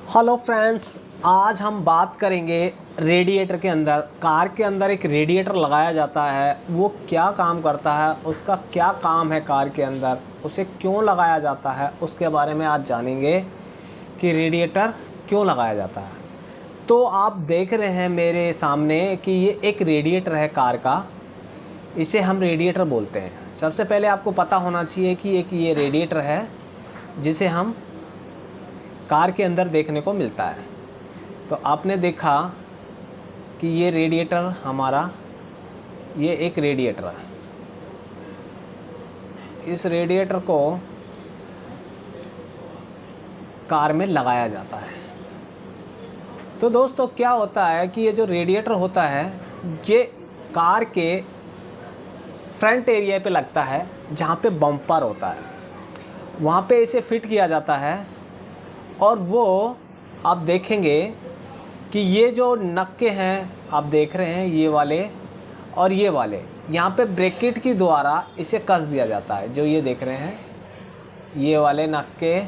Hello friends, आज हम बात करेंगे रेडिएटर के अंदर। कार के अंदर एक रेडिएटर लगाया जाता है, वो क्या काम करता है, उसका क्या काम है कार के अंदर, उसे क्यों लगाया जाता है, उसके बारे में आज जानेंगे कि रेडिएटर क्यों लगाया जाता है। तो आप देख रहे हैं मेरे सामने कि ये एक रेडिएटर है कार का, इसे हम रेडिएटर बोलते हैं। सबसे पहले आपको पता होना चाहिए कि एक ये रेडिएटर है जिसे हम कार के अंदर देखने को मिलता है। तो आपने देखा कि ये रेडिएटर हमारा, ये एक रेडिएटर है। इस रेडिएटर को कार में लगाया जाता है। तो दोस्तों क्या होता है कि ये जो रेडिएटर होता है ये कार के फ्रंट एरिया पे लगता है, जहाँ पे बम्पर होता है वहाँ पे इसे फिट किया जाता है। और वो आप देखेंगे कि ये जो नक्के हैं आप देख रहे हैं, ये वाले और ये वाले, यहाँ पे ब्रैकेट की द्वारा इसे कस दिया जाता है। जो ये देख रहे हैं ये वाले नक्के,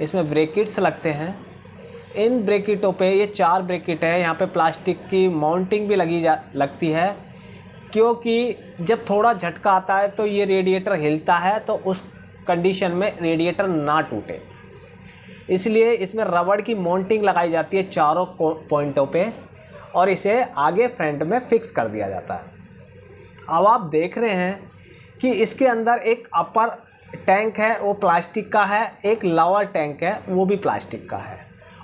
इसमें ब्रैकेट्स लगते हैं। इन ब्रैकेटों पे, ये 4 ब्रैकेट है, यहाँ पे प्लास्टिक की माउंटिंग भी लगती है, क्योंकि जब थोड़ा झटका आता है तो ये रेडिएटर हिलता है, तो उस कंडीशन में रेडिएटर ना टूटे, इसलिए इसमें रबड़ की माउंटिंग लगाई जाती है चारों पॉइंटों पे और इसे आगे फ्रंट में फिक्स कर दिया जाता है। अब आप देख रहे हैं कि इसके अंदर एक अपर टैंक है, वो प्लास्टिक का है, एक लोअर टैंक है, वो भी प्लास्टिक का है,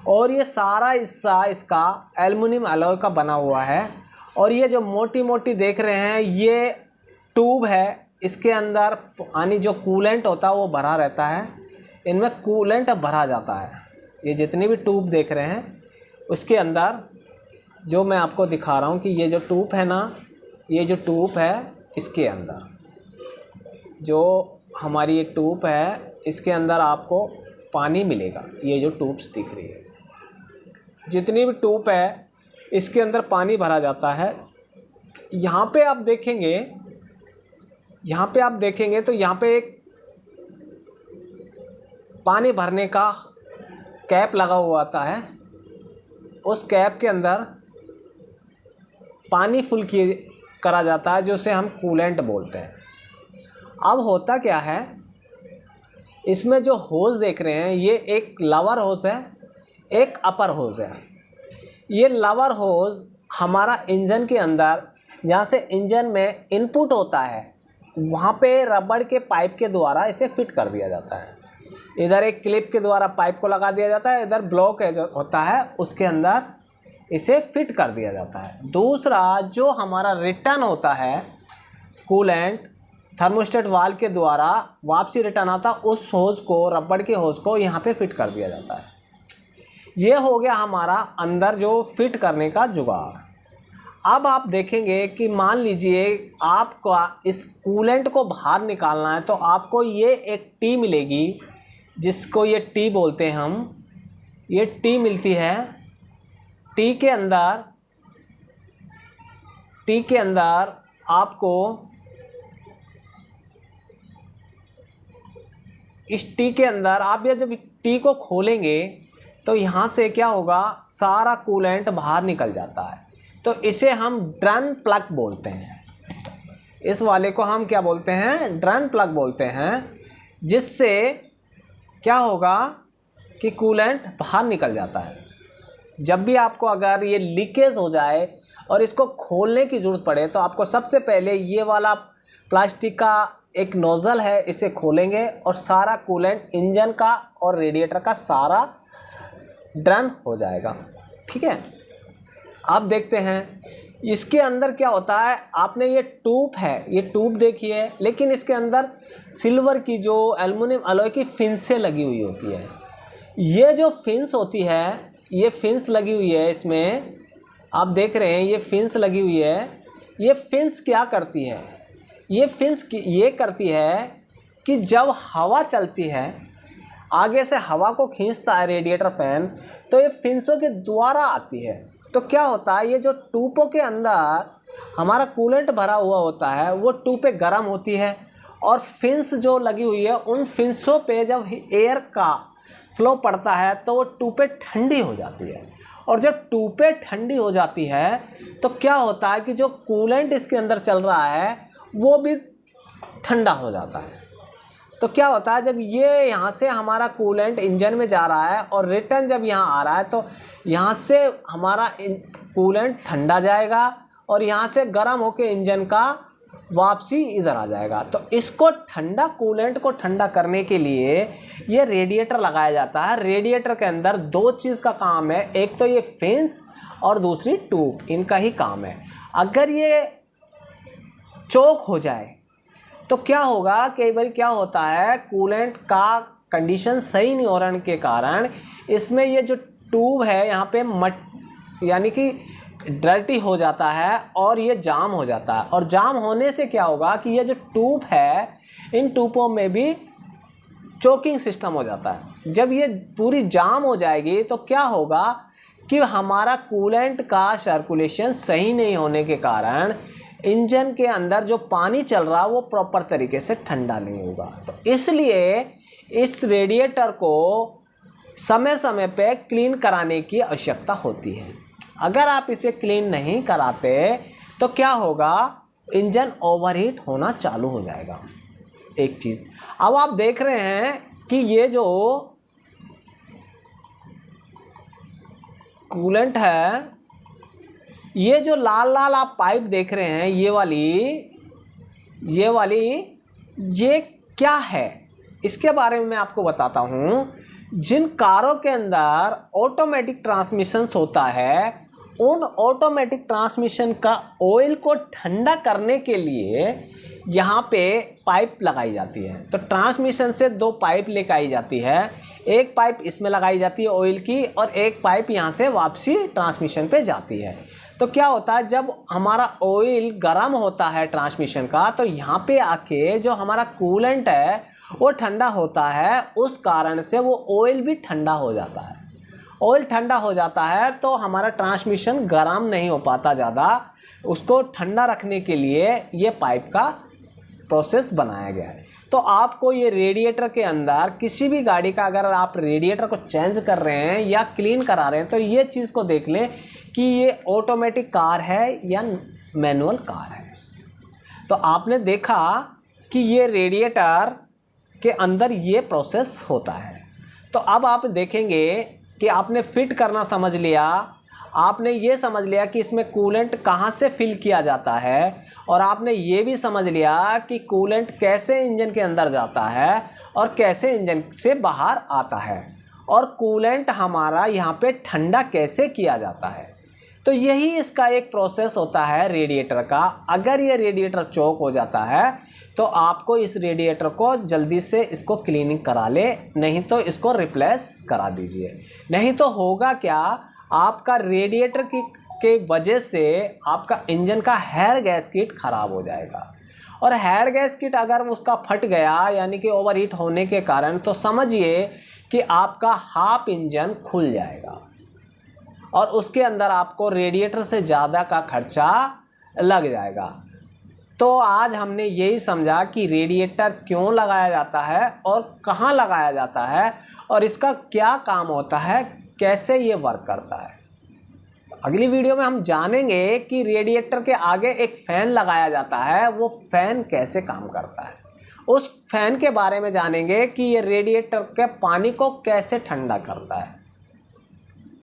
और ये सारा हिस्सा इसका एल्युमिनियम अलॉय का बना हुआ है। और ये जो मोटी मोटी देख रहे हैं ये ट्यूब है, इसके अंदर पानी जो कूलेंट होता है वो भरा रहता है, इनमें कूलेंट भरा जाता है। ये जितनी भी ट्यूब देख रहे हैं उसके अंदर, जो मैं आपको दिखा रहा हूँ कि ये जो ट्यूब है ना, ये जो ट्यूब है इसके अंदर, जो हमारी ये ट्यूब है इसके अंदर आपको पानी मिलेगा। ये जो ट्यूब्स दिख रही है, जितनी भी ट्यूब है इसके अंदर पानी भरा जाता है। यहाँ पे आप देखेंगे तो यहाँ पे एक पानी भरने का कैप लगा हुआ आता है। उस कैप के अंदर पानी फुल करा जाता है, जो से हम कूलेंट बोलते हैं। अब होता क्या है, इसमें जो होज देख रहे हैं ये एक लोअर होज है, एक अपर होज है। ये लोअर होज हमारा इंजन के अंदर, जहाँ से इंजन में इनपुट होता है, वहाँ पे रबड़ के पाइप के द्वारा इसे फिट कर दिया जाता है। इधर एक क्लिप के द्वारा पाइप को लगा दिया जाता है, इधर ब्लॉक जो होता है उसके अंदर इसे फिट कर दिया जाता है। दूसरा जो हमारा रिटर्न होता है कूलेंट, थर्मोस्टेट वाल्व के द्वारा वापसी रिटर्न आता, उस होज को, रबड़ के होज को यहाँ पे फिट कर दिया जाता है। ये हो गया हमारा अंदर जो फिट करने का जुगाड़। अब आप देखेंगे कि मान लीजिए आपको इस कूलेंट को बाहर निकालना है, तो आपको ये एक टी मिलेगी, जिसको ये टी बोलते हैं हम। ये टी मिलती है। टी के अंदर आपको इस टी के अंदर आप ये जब टी को खोलेंगे तो यहाँ से क्या होगा, सारा कूलेंट बाहर निकल जाता है। तो इसे हम ड्रन प्लग बोलते हैं। इस वाले को हम क्या बोलते हैं, ड्रन प्लग बोलते हैं, जिससे क्या होगा कि कूलेंट बाहर निकल जाता है। जब भी आपको अगर ये लीकेज हो जाए और इसको खोलने की ज़रूरत पड़े, तो आपको सबसे पहले ये वाला प्लास्टिक का एक नोज़ल है, इसे खोलेंगे और सारा कूलेंट इंजन का और रेडिएटर का सारा ड्रन हो जाएगा। ठीक है, आप देखते हैं इसके अंदर क्या होता है। आपने ये ट्यूब है, ये ट्यूब देखी है, लेकिन इसके अंदर सिल्वर की जो एल्युमिनियम अलॉय की फिंसें लगी हुई होती है। ये जो फिंस होती है, ये फिंस लगी हुई है इसमें, आप देख रहे हैं ये फिंस लगी हुई है। ये फिंस क्या करती है, ये फिंस ये करती है कि जब हवा चलती है, आगे से हवा को खींचता है रेडिएटर फैन, तो ये फिंसों के द्वारा आती है। तो क्या होता है, ये जो ट्यूबों के अंदर हमारा कूलेंट भरा हुआ होता है, वो ट्यूबें गर्म होती है और फिंस जो लगी हुई है, उन फिंसों पे जब एयर का फ्लो पड़ता है तो वो टूपें ठंडी हो जाती है, और जब टूपें ठंडी हो जाती है तो क्या होता है कि जो कूलेंट इसके अंदर चल रहा है वो भी ठंडा हो जाता है। तो क्या होता है, जब ये यहाँ से हमारा कूलेंट इंजन में जा रहा है और रिटर्न जब यहाँ आ रहा है तो यहाँ से हमारा कूलेंट ठंडा जाएगा और यहाँ से गर्म होकर इंजन का वापसी इधर आ जाएगा। तो इसको ठंडा, कूलेंट को ठंडा करने के लिए ये रेडिएटर लगाया जाता है। रेडिएटर के अंदर दो चीज़ का काम है, एक तो ये फेंस और दूसरी ट्यूब, इनका ही काम है। अगर ये चोक हो जाए तो क्या होगा, कई बार क्या होता है कूलेंट का कंडीशन सही नहीं होने के कारण इसमें ये जो ट्यूब है यहाँ पे यानी कि डर्टी हो जाता है और ये जाम हो जाता है। और जाम होने से क्या होगा कि ये जो ट्यूब है, इन ट्यूबों में भी चोकिंग सिस्टम हो जाता है। जब ये पूरी जाम हो जाएगी तो क्या होगा कि हमारा कूलेंट का सर्कुलेशन सही नहीं होने के कारण इंजन के अंदर जो पानी चल रहा है वो प्रॉपर तरीके से ठंडा नहीं होगा। तो इसलिए इस रेडिएटर को समय समय पे क्लीन कराने की आवश्यकता होती है। अगर आप इसे क्लीन नहीं कराते तो क्या होगा, इंजन ओवरहीट होना चालू हो जाएगा। एक चीज़ अब आप देख रहे हैं कि ये जो कूलेंट है, ये जो लाल लाल आप पाइप देख रहे हैं, ये वाली ये क्या है, इसके बारे में मैं आपको बताता हूँ। जिन कारों के अंदर ऑटोमेटिक ट्रांसमिशंस होता है, उन ऑटोमेटिक ट्रांसमिशन का ऑयल को ठंडा करने के लिए यहाँ पे पाइप लगाई जाती है। तो ट्रांसमिशन से दो पाइप लेकर आई जाती है, एक पाइप इसमें लगाई जाती है ऑयल की और एक पाइप यहाँ से वापसी ट्रांसमिशन पे जाती है। तो क्या होता है, जब हमारा ऑयल गर्म होता है ट्रांसमिशन का, तो यहाँ पे आके जो हमारा कूलेंट है वो ठंडा होता है, उस कारण से वो ऑयल भी ठंडा हो जाता है। ऑयल ठंडा हो जाता है तो हमारा ट्रांसमिशन गर्म नहीं हो पाता ज़्यादा, उसको ठंडा रखने के लिए ये पाइप का प्रोसेस बनाया गया है। तो आपको ये रेडिएटर के अंदर किसी भी गाड़ी का अगर आप रेडिएटर को चेंज कर रहे हैं या क्लीन करा रहे हैं तो ये चीज़ को देख लें कि ये ऑटोमेटिक कार है या मैनुअल कार है। तो आपने देखा कि ये रेडिएटर के अंदर ये प्रोसेस होता है। तो अब आप देखेंगे कि आपने फिट करना समझ लिया, आपने ये समझ लिया कि इसमें कूलेंट कहाँ से फिल किया जाता है, और आपने ये भी समझ लिया कि कूलेंट कैसे इंजन के अंदर जाता है और कैसे इंजन से बाहर आता है, और कूलेंट हमारा यहाँ पे ठंडा कैसे किया जाता है। तो यही इसका एक प्रोसेस होता है रेडिएटर का। अगर ये रेडिएटर चोक हो जाता है तो आपको इस रेडिएटर को जल्दी से इसको क्लीनिंग करा ले, नहीं तो इसको रिप्लेस करा दीजिए। नहीं तो होगा क्या, आपका रेडिएटर के वजह से आपका इंजन का हेड गैस्केट ख़राब हो जाएगा, और हेड गैस्केट अगर उसका फट गया यानी कि ओवरहीट होने के कारण, तो समझिए कि आपका हाफ इंजन खुल जाएगा और उसके अंदर आपको रेडिएटर से ज़्यादा का खर्चा लग जाएगा। तो आज हमने यही समझा कि रेडिएटर क्यों लगाया जाता है और कहाँ लगाया जाता है और इसका क्या काम होता है, कैसे ये वर्क करता है। अगली वीडियो में हम जानेंगे कि रेडिएटर के आगे एक फ़ैन लगाया जाता है, वो फ़ैन कैसे काम करता है। उस फ़ैन के बारे में जानेंगे कि ये रेडिएटर के पानी को कैसे ठंडा करता है।